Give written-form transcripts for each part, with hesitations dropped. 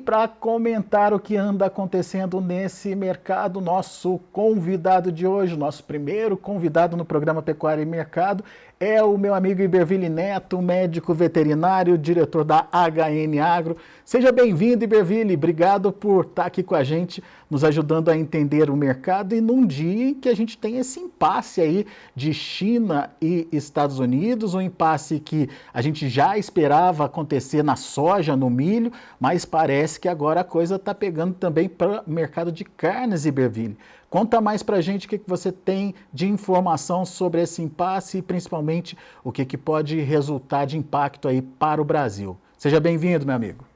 para comentar o que anda acontecendo nesse mercado, nosso convidado de hoje, nosso primeiro convidado no programa Pecuária e Mercado, é o meu amigo Iberville Neto, médico veterinário, diretor da HN Agro. Seja bem-vindo, Iberville. Obrigado por estar aqui com a gente, nos ajudando a entender o mercado e num dia em que a gente tem esse impasse aí de China e Estados Unidos, um impasse que a gente já esperava acontecer na soja, no milho, mas parece que agora a coisa está pegando também para o mercado de carnes, Iberville. Conta mais para a gente o que você tem de informação sobre esse impasse e principalmente o que pode resultar de impacto aí para o Brasil. Seja bem-vindo, meu amigo.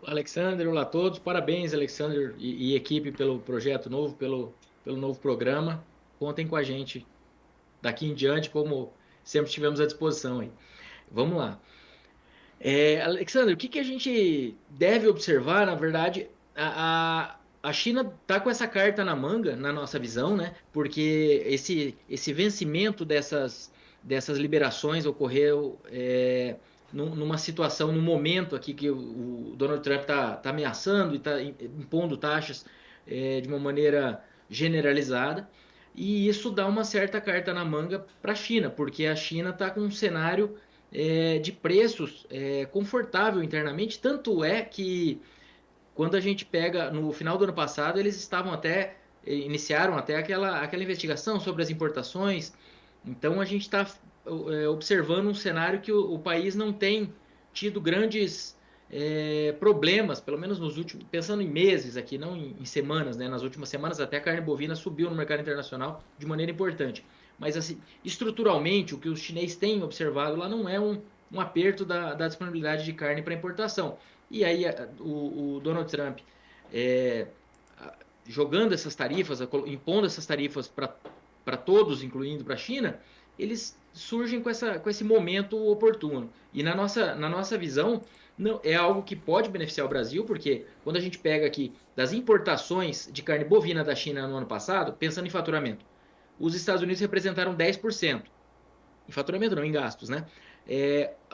Olá, Alexander. Olá a todos. Parabéns, Alexander e equipe pelo projeto novo, pelo novo programa. Contem com a gente daqui em diante, como sempre estivemos à disposição aí. Vamos lá. Alexander, o que a gente deve observar? Na verdade, a China está com essa carta na manga, na nossa visão, né? Porque esse vencimento dessas liberações ocorreu numa situação, num momento aqui que o Donald Trump está ameaçando e está impondo taxas de uma maneira generalizada. E isso dá uma certa carta na manga para a China, porque a China está com um cenário de preços confortável internamente. Tanto é que quando a gente pega no final do ano passado, eles estavam até iniciaram até aquela investigação sobre as importações. Então a gente está observando um cenário que o país não tem tido grandes problemas, pelo menos nos últimos, pensando em meses aqui, não em semanas, né? Nas últimas semanas até a carne bovina subiu no mercado internacional de maneira importante. Mas assim, estruturalmente, o que os chineses têm observado lá não é um aperto da disponibilidade de carne para importação. E aí o Donald Trump é, jogando essas tarifas, impondo essas tarifas para todos, incluindo para a China, eles surgem com esse momento oportuno. E na nossa visão, não, é algo que pode beneficiar o Brasil, porque quando a gente pega aqui das importações de carne bovina da China no ano passado, pensando em faturamento, os Estados Unidos representaram 10%. Em faturamento não, em gastos, né?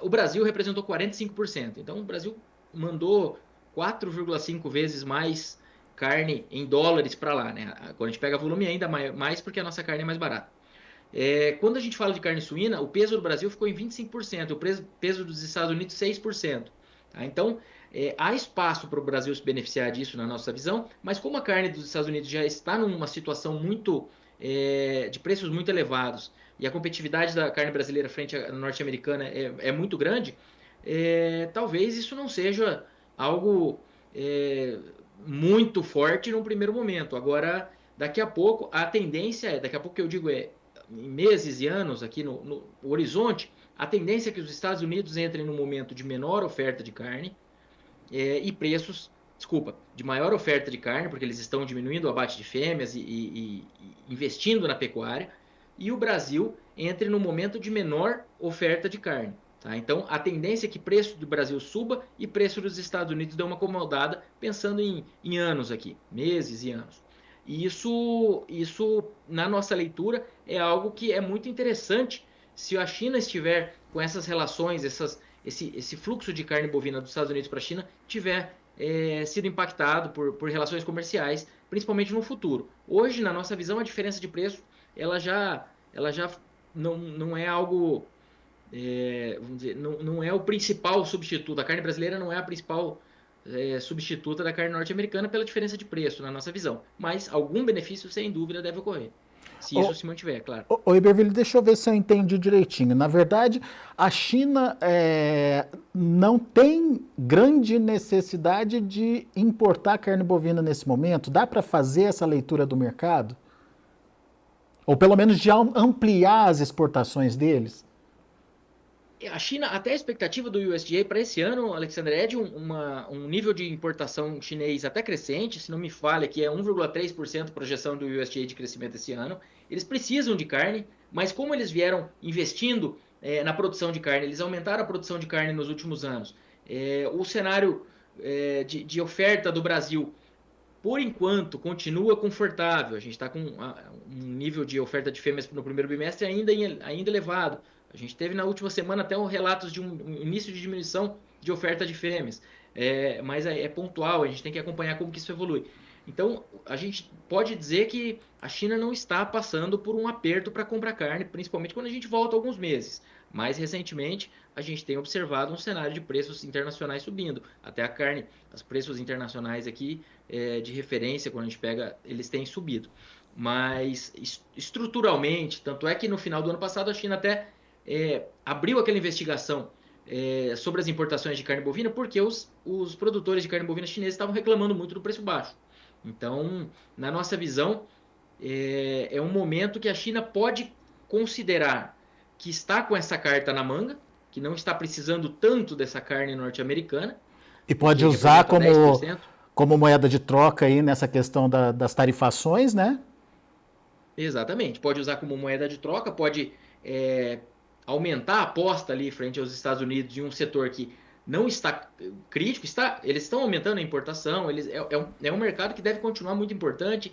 O Brasil representou 45%. Então o Brasil mandou 4,5 vezes mais carne em dólares para lá, né? Quando a gente pega volume ainda mais porque a nossa carne é mais barata. Quando a gente fala de carne suína, o peso do Brasil ficou em 25%, o peso dos Estados Unidos 6%. Tá? Então, há espaço para o Brasil se beneficiar disso na nossa visão, mas como a carne dos Estados Unidos já está numa situação de preços muito elevados e a competitividade da carne brasileira frente à norte-americana é muito grande, talvez isso não seja algo é, muito forte num primeiro momento. Agora, daqui a pouco, a tendência daqui a pouco que eu digo em meses e anos aqui no horizonte, a tendência é que os Estados Unidos entrem num momento de menor oferta de carne e preços, desculpa, de maior oferta de carne, porque eles estão diminuindo o abate de fêmeas e investindo na pecuária, e o Brasil entre no momento de menor oferta de carne. Tá? Então, a tendência é que preço do Brasil suba e preço dos Estados Unidos dê uma acomodada, pensando em anos aqui, meses e anos. E isso, na nossa leitura, é algo que é muito interessante se a China estiver com essas relações, esse fluxo de carne bovina dos Estados Unidos para a China tiver sido impactado por relações comerciais, principalmente no futuro. Hoje, na nossa visão, a diferença de preço ela já não é algo, vamos dizer, não é o principal substituto. A carne brasileira não é a principal substituta da carne norte-americana pela diferença de preço, na nossa visão. Mas algum benefício, sem dúvida, deve ocorrer. Se isso se mantiver, é claro. Iberville, deixa eu ver se eu entendi direitinho. Na verdade, a China não tem grande necessidade de importar carne bovina nesse momento? Dá para fazer essa leitura do mercado? Ou pelo menos de ampliar as exportações deles? A China, até a expectativa do USDA para esse ano, Alexandre, é de um nível de importação chinês até crescente, se não me falha, que é 1,3% projeção do USDA de crescimento esse ano. Eles precisam de carne, mas como eles vieram investindo na produção de carne, eles aumentaram a produção de carne nos últimos anos. O cenário de oferta do Brasil por enquanto, continua confortável. A gente está com um nível de oferta de fêmeas no primeiro bimestre ainda elevado. A gente teve na última semana até relatos de um início de diminuição de oferta de fêmeas. mas é pontual, a gente tem que acompanhar como que isso evolui. Então, a gente pode dizer que a China não está passando por um aperto para comprar carne, principalmente quando a gente volta alguns meses. Mais recentemente, a gente tem observado um cenário de preços internacionais subindo. Até a carne, os preços internacionais aqui de referência, quando a gente pega, eles têm subido. Mas estruturalmente, tanto é que no final do ano passado a China até abriu aquela investigação sobre as importações de carne bovina, porque os produtores de carne bovina chineses estavam reclamando muito do preço baixo. Então, na nossa visão, é um momento que a China pode considerar que está com essa carta na manga, que não está precisando tanto dessa carne norte-americana, E porque pode usar representa 10%. como moeda de troca aí nessa questão das tarifações, né? Exatamente. Pode usar como moeda de troca, pode aumentar a aposta ali frente aos Estados Unidos de um setor que não está crítico, eles estão aumentando a importação, é um mercado que deve continuar muito importante,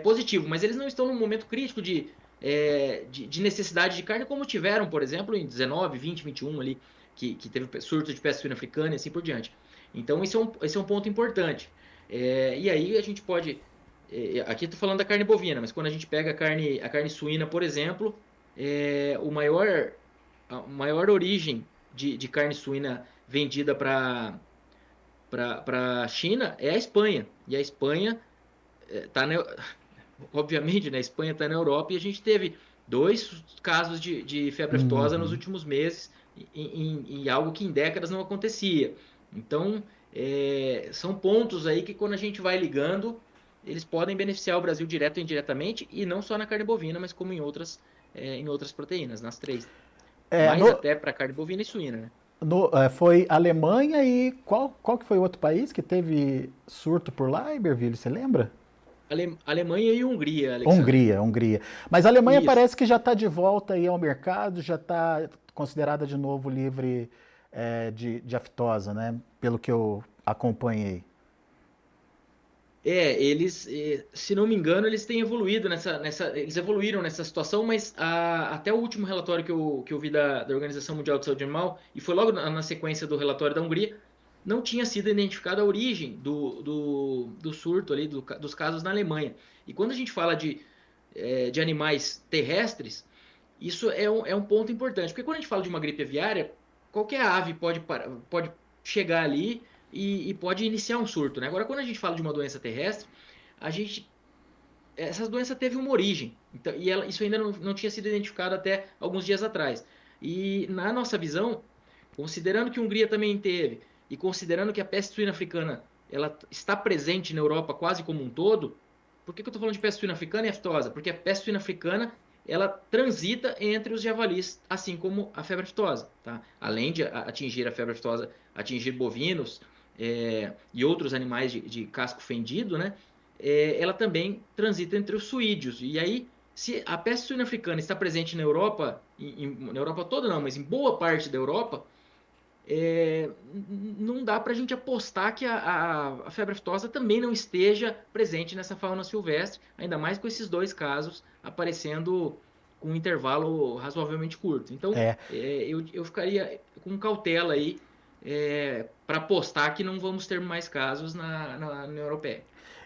positivo, mas eles não estão num momento crítico de necessidade de carne, como tiveram, por exemplo, em 19, 20, 21 ali, que teve surto de peste suína africana e assim por diante. Então, esse é um ponto importante. E aí a gente pode aqui estou falando da carne bovina, mas quando a gente pega a carne suína, por exemplo, a maior origem de carne suína vendida para a China é a Espanha. E a Espanha está, obviamente, né, a Espanha está na Europa e a gente teve 2 casos de febre aftosa nos Uhum. últimos meses, em algo que em décadas não acontecia. Então, são pontos aí que quando a gente vai ligando, eles podem beneficiar o Brasil direto ou indiretamente, e não só na carne bovina, mas como em outras proteínas, nas três. É, Mais até para carne bovina e suína, né? foi Alemanha e qual que foi o outro país que teve surto por lá, Iberville, você lembra? Alemanha e Hungria, Alexander. Hungria, Hungria. Mas a Alemanha Isso. parece que já está de volta aí ao mercado, já está considerada de novo livre de aftosa, né? Pelo que eu acompanhei. Eles, se não me engano, eles têm evoluído eles evoluíram nessa situação, mas até o último relatório que eu vi da Organização Mundial de Saúde Animal, e foi logo na sequência do relatório da Hungria, não tinha sido identificada a origem do surto ali, dos casos na Alemanha. E quando a gente fala de animais terrestres, isso é um ponto importante, porque quando a gente fala de uma gripe aviária, qualquer ave pode chegar ali e pode iniciar um surto, né? Agora, quando a gente fala de uma doença terrestre, a gente essa doença teve uma origem, então, e isso ainda não tinha sido identificado até alguns dias atrás. E na nossa visão, considerando que a Hungria também teve, e considerando que a peste suína africana ela está presente na Europa quase como um todo, por que eu estou falando de peste suína africana e aftosa? Porque a peste suína africana ela transita entre os javalis, assim como a febre aftosa, tá? Além de atingir a febre aftosa, atingir bovinos e outros animais de casco fendido, né? Ela também transita entre os suídeos. E aí, se a peste suína africana está presente na Europa, na Europa toda não, mas em boa parte da Europa, não dá para a gente apostar que a febre aftosa também não esteja presente nessa fauna silvestre, ainda mais com esses 2 casos aparecendo com um intervalo razoavelmente curto. Então, É, eu ficaria com cautela aí para apostar que não vamos ter mais casos na União Europeia.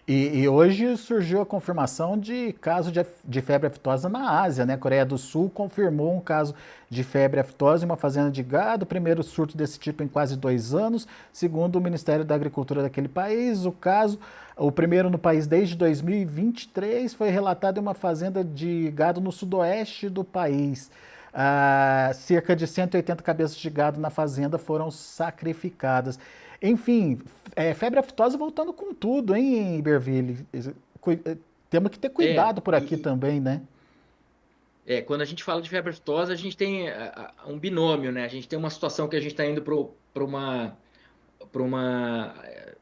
e hoje surgiu a confirmação de caso de febre aftosa na Ásia, né? A Coreia do Sul confirmou um caso de febre aftosa em uma fazenda de gado, primeiro surto desse tipo em quase 2 anos, segundo o Ministério da Agricultura daquele país. O primeiro no país desde 2023, foi relatado em uma fazenda de gado no sudoeste do país. Cerca de 180 cabeças de gado na fazenda foram sacrificadas. Enfim, febre aftosa voltando com tudo, hein, Iberville? Temos que ter É, cuidado por aqui também, né? quando a gente fala de febre aftosa, a gente tem um binômio, né? A gente tem uma situação que a gente está indo para uma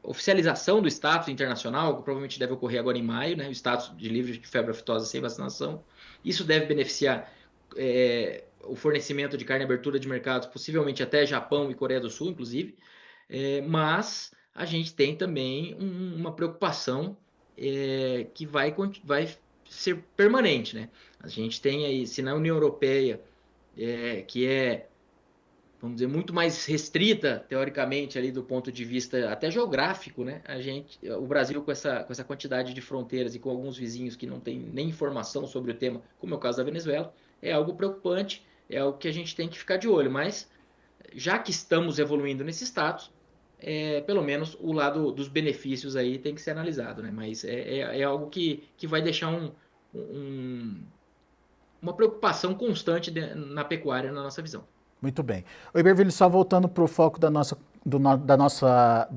oficialização do status internacional, que provavelmente deve ocorrer agora em maio, né? O status de livre de febre aftosa sem vacinação. Isso deve beneficiar o fornecimento de carne e abertura de mercados, possivelmente até Japão e Coreia do Sul, inclusive. Mas a gente tem também uma preocupação que vai ser permanente, né? A gente tem aí, se na União Europeia, que é vamos dizer, muito mais restrita, teoricamente, ali do ponto de vista até geográfico, né? O Brasil com essa quantidade de fronteiras e com alguns vizinhos que não têm nem informação sobre o tema, como é o caso da Venezuela, é algo preocupante, é algo que a gente tem que ficar de olho. Mas, já que estamos evoluindo nesse status, pelo menos o lado dos benefícios aí tem que ser analisado, né? Mas é algo que vai deixar um, uma preocupação constante na pecuária, na nossa visão. Muito bem. O Iberville, só voltando para o foco do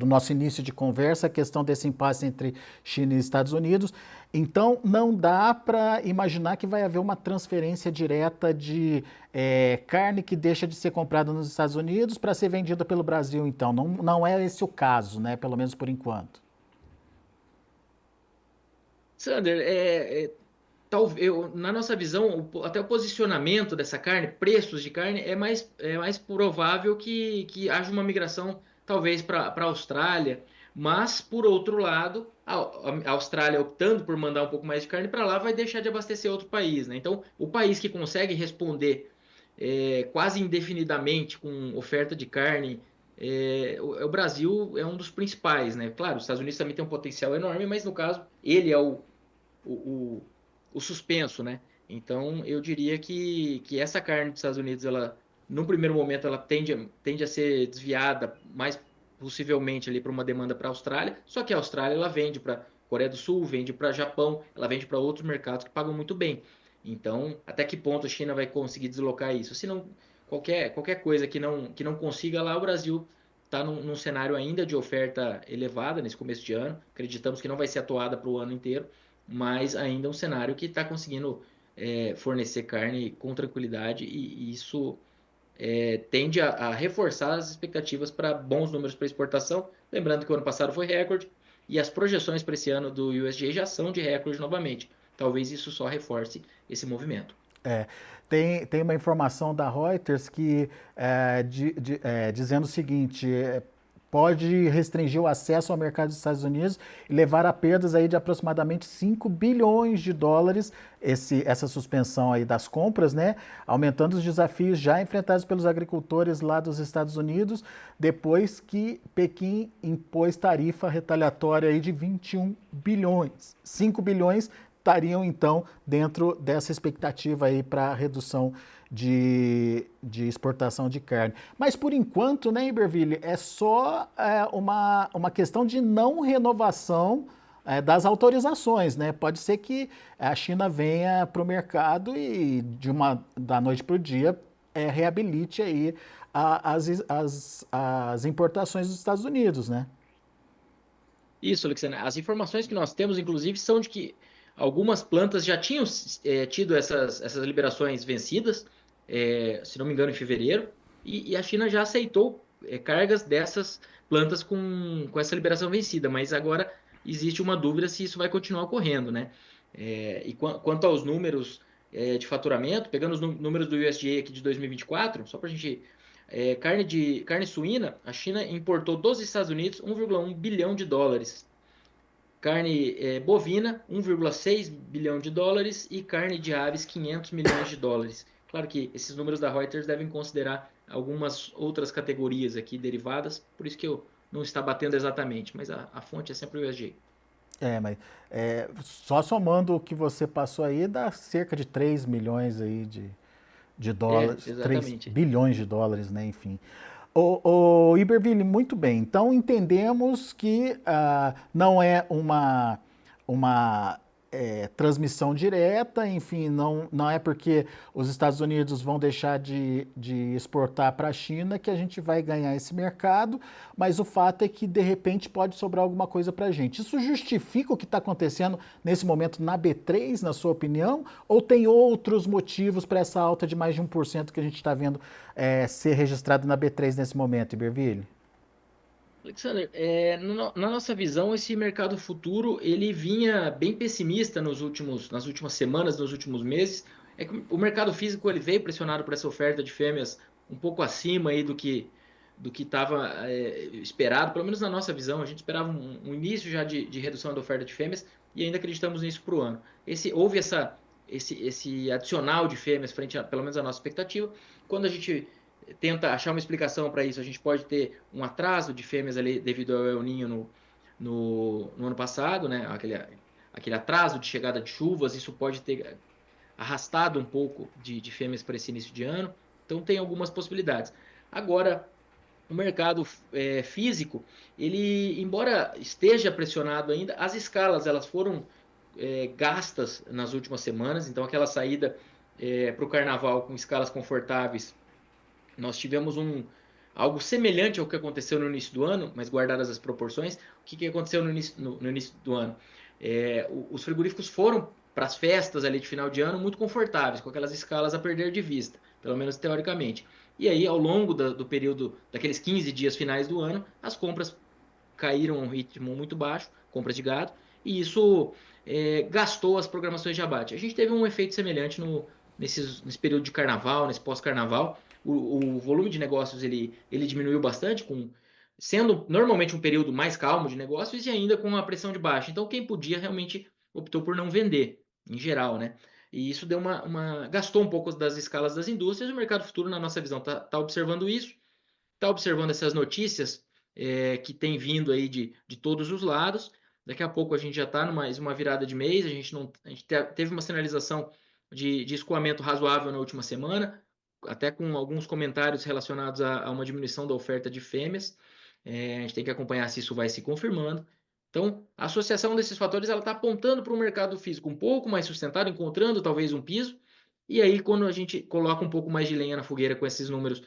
nosso início de conversa, a questão desse impasse entre China e Estados Unidos. Então, não dá para imaginar que vai haver uma transferência direta de carne que deixa de ser comprada nos Estados Unidos para ser vendida pelo Brasil, então. Não, não é esse o caso, né? Pelo menos por enquanto. Sander, na nossa visão, até o posicionamento dessa carne, preços de carne, é mais provável que haja uma migração, talvez, para a Austrália. Mas, por outro lado, a Austrália optando por mandar um pouco mais de carne para lá, vai deixar de abastecer outro país, né? Então, o país que consegue responder quase indefinidamente com oferta de carne, o Brasil é um dos principais, né? Claro, os Estados Unidos também tem um potencial enorme, mas no caso, ele é o, o suspenso, né? Então, eu diria que essa carne dos Estados Unidos, ela, num primeiro momento, ela tende a ser desviada mais possivelmente ali para uma demanda para a Austrália, só que a Austrália ela vende para Coreia do Sul, vende para Japão, ela vende para outros mercados que pagam muito bem. Então, até que ponto a China vai conseguir deslocar isso? Se não, qualquer coisa que não consiga lá, o Brasil está num cenário ainda de oferta elevada nesse começo de ano. Acreditamos que não vai ser atuada para o ano inteiro, mas ainda é um cenário que está conseguindo fornecer carne com tranquilidade e isso tende a reforçar as expectativas para bons números para exportação. Lembrando que o ano passado foi recorde e as projeções para esse ano do USDA já são de recorde novamente. Talvez isso só reforce esse movimento. É, tem uma informação da Reuters que dizendo o seguinte: pode restringir o acesso ao mercado dos Estados Unidos e levar a perdas aí de aproximadamente 5 bilhões de dólares, essa suspensão aí das compras, né? Aumentando os desafios já enfrentados pelos agricultores lá dos Estados Unidos, depois que Pequim impôs tarifa retaliatória aí de 21 bilhões. 5 bilhões estariam, então, dentro dessa expectativa aí para redução de exportação de carne. Mas, por enquanto, né, Iberville, é só uma questão de não renovação das autorizações, né? Pode ser que a China venha para o mercado e, da noite para o dia, reabilite aí as importações dos Estados Unidos, né? Isso, Alexandre. As informações que nós temos, inclusive, são de que algumas plantas já tinham tido essas liberações vencidas, se não me engano, em fevereiro, e a China já aceitou cargas dessas plantas com essa liberação vencida, mas agora existe uma dúvida se isso vai continuar ocorrendo, né? E quanto aos números de faturamento, pegando os números do USDA aqui de 2024, só para a gente. Carne suína, a China importou dos Estados Unidos 1,1 bilhão de dólares. Carne bovina, 1,6 bilhão de dólares e carne de aves, 500 milhões de dólares. Claro que esses números da Reuters devem considerar algumas outras categorias aqui derivadas, por isso que eu não está batendo exatamente, mas a fonte é sempre o USDA. Mas só somando o que você passou aí, dá cerca de 3 milhões aí de dólares, 3 Exatamente. bilhões de dólares, né? Enfim. O Iberville, muito bem. Então entendemos que não é uma transmissão direta, enfim, não é porque os Estados Unidos vão deixar de exportar para a China que a gente vai ganhar esse mercado, mas o fato é que de repente pode sobrar alguma coisa para a gente. Isso justifica o que está acontecendo nesse momento na B3, na sua opinião, ou tem outros motivos para essa alta de mais de 1% que a gente está vendo ser registrado na B3 nesse momento, Iberville? Alexander, na nossa visão, esse mercado futuro ele vinha bem pessimista nas últimas semanas, nos últimos meses. É que o mercado físico ele veio pressionado por essa oferta de fêmeas um pouco acima aí do que estava esperado, pelo menos na nossa visão. A gente esperava um início já de redução da oferta de fêmeas e ainda acreditamos nisso para o ano. Houve esse adicional de fêmeas frente pelo menos a nossa expectativa. Quando a gente tenta achar uma explicação para isso. A gente pode ter um atraso de fêmeas ali devido ao El Niño no ano passado, né? Aquele atraso de chegada de chuvas, isso pode ter arrastado um pouco de fêmeas para esse início de ano. Então tem algumas possibilidades. Agora, o mercado físico, ele, embora esteja pressionado ainda, as escalas elas foram gastas nas últimas semanas. Então aquela saída para o carnaval com escalas confortáveis, nós tivemos algo semelhante ao que aconteceu no início do ano, mas guardadas as proporções. O que aconteceu no início do ano? Os frigoríficos foram para as festas ali de final de ano muito confortáveis, com aquelas escalas a perder de vista, pelo menos teoricamente. E aí, ao longo do período, daqueles 15 dias finais do ano, as compras caíram a um ritmo muito baixo, compras de gado, e isso gastou as programações de abate. A gente teve um efeito semelhante nesse período de carnaval, nesse pós-carnaval. O volume de negócios ele diminuiu bastante, sendo normalmente um período mais calmo de negócios e ainda com a pressão de baixa. Então, quem podia realmente optou por não vender, em geral, né? E isso deu gastou um pouco das escalas das indústrias. O mercado futuro, na nossa visão, tá observando isso, está observando essas notícias que tem vindo aí de todos os lados. Daqui a pouco a gente já está numa uma virada de mês, a gente teve uma sinalização de escoamento razoável na última semana, até com alguns comentários relacionados a uma diminuição da oferta de fêmeas. A gente tem que acompanhar se isso vai se confirmando. Então, a associação desses fatores ela está apontando para um mercado físico um pouco mais sustentado, encontrando talvez um piso. E aí, quando a gente coloca um pouco mais de lenha na fogueira com esses números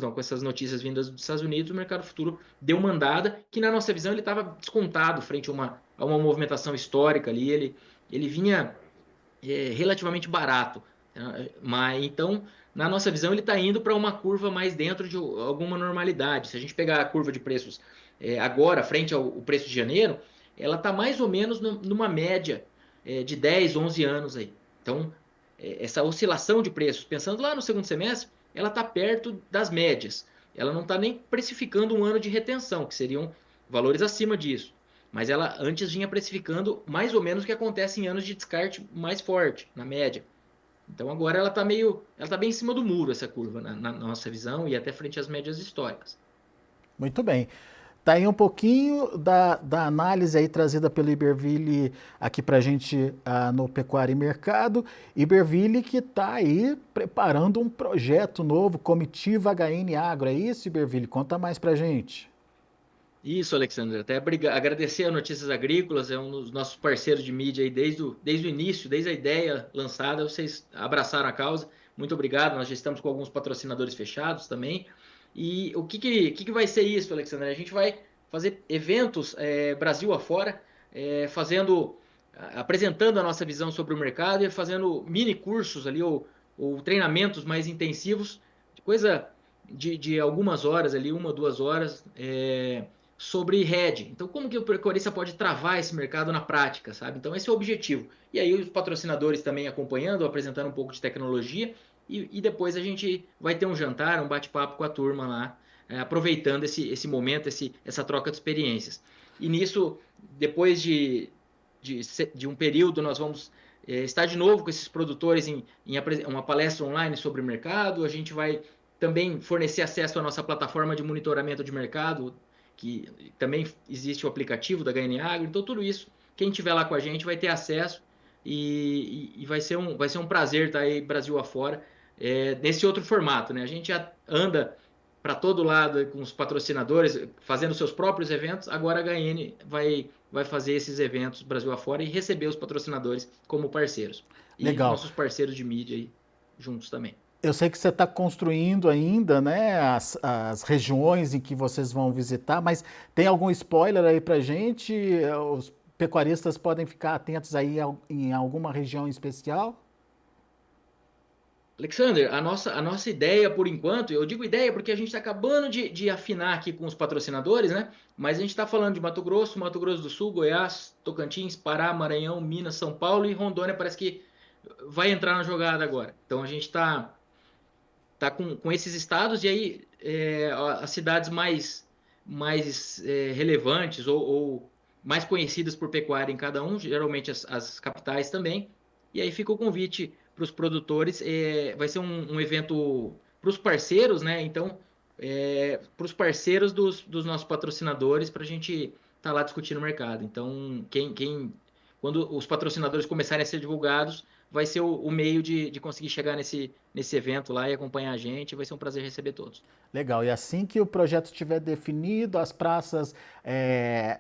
não, com essas notícias vindas dos Estados Unidos, o mercado futuro deu uma andada que, na nossa visão, ele estava descontado frente a uma movimentação histórica ali. Ele vinha relativamente barato. Mas, então, na nossa visão, ele está indo para uma curva mais dentro de alguma normalidade. Se a gente pegar a curva de preços agora, frente ao preço de janeiro, ela está mais ou menos numa média de 10, 11 anos aí. Então, essa oscilação de preços, pensando lá no segundo semestre, ela está perto das médias. Ela não está nem precificando um ano de retenção, que seriam valores acima disso. Mas ela antes vinha precificando mais ou menos o que acontece em anos de descarte mais forte, na média. Então agora ela está bem em cima do muro, essa curva, na nossa visão, e até frente às médias históricas. Muito bem. Tá aí um pouquinho da análise aí trazida pelo Iberville aqui para a gente no Pecuária e Mercado. Iberville que está aí preparando um projeto novo, Comitiva HN Agro. É isso, Iberville? Conta mais para a gente. Isso, Alexandre. Até agradecer a Notícias Agrícolas, é um dos nossos parceiros de mídia aí desde o início, desde a ideia lançada, vocês abraçaram a causa. Muito obrigado. Nós já estamos com alguns patrocinadores fechados também. E o que vai ser isso, Alexandre? A gente vai fazer eventos Brasil afora, apresentando a nossa visão sobre o mercado e fazendo mini cursos ali ou treinamentos mais intensivos, coisa de algumas horas ali, 1, 2 horas, sobre hedge. Então, como que o pecuarista pode travar esse mercado na prática, sabe? Então, esse é o objetivo. E aí, os patrocinadores também acompanhando, apresentando um pouco de tecnologia. E depois a gente vai ter um jantar, um bate-papo com a turma lá, aproveitando esse momento, essa troca de experiências. E nisso, depois de um período, nós vamos estar de novo com esses produtores em uma palestra online sobre o mercado. A gente vai também fornecer acesso à nossa plataforma de monitoramento de mercado, que também existe o aplicativo da HN Agro. Então, tudo isso, quem estiver lá com a gente vai ter acesso e vai ser um prazer estar aí Brasil afora nesse outro formato, né? A gente já anda para todo lado com os patrocinadores, fazendo seus próprios eventos. Agora a HN vai fazer esses eventos Brasil afora e receber os patrocinadores como parceiros. E Legal. nossos parceiros de mídia aí juntos também. Eu sei que você está construindo ainda, né, as regiões em que vocês vão visitar, mas tem algum spoiler aí para gente? Os pecuaristas podem ficar atentos aí em alguma região especial? Alexander, a nossa ideia, por enquanto, eu digo ideia porque a gente está acabando de afinar aqui com os patrocinadores, né? Mas a gente está falando de Mato Grosso do Sul, Goiás, Tocantins, Pará, Maranhão, Minas, São Paulo e Rondônia parece que vai entrar na jogada agora. Então a gente tá com esses estados e aí as cidades mais relevantes ou mais conhecidas por pecuária em cada um, geralmente as capitais também. E aí fica o convite para os produtores. Vai ser um evento os parceiros, né? Então, para os parceiros dos nossos patrocinadores, para a gente estar lá discutindo o mercado. Então, quando os patrocinadores começarem a ser divulgados, vai ser o meio de conseguir chegar nesse evento lá e acompanhar a gente. Vai ser um prazer receber todos. Legal, e assim que o projeto estiver definido, as praças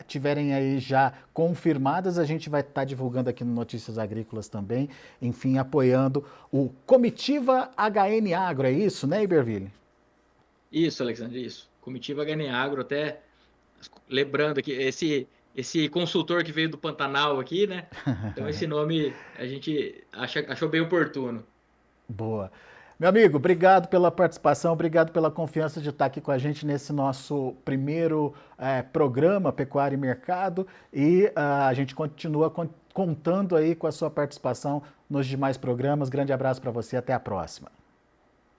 tiverem aí já confirmadas, a gente vai estar divulgando aqui no Notícias Agrícolas também, enfim, apoiando o Comitiva HN Agro, é isso, né, Iberville? Isso, Alexandre, isso. Comitiva HN Agro, até lembrando aqui, esse consultor que veio do Pantanal aqui, né? Então esse nome a gente achou bem oportuno. Boa. Meu amigo, obrigado pela participação, obrigado pela confiança de estar aqui com a gente nesse nosso primeiro programa Pecuária e Mercado e a gente continua contando aí com a sua participação nos demais programas. Grande abraço para você, até a próxima.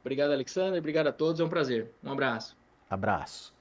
Obrigado, Alexandre, obrigado a todos, é um prazer. Um abraço. Abraço.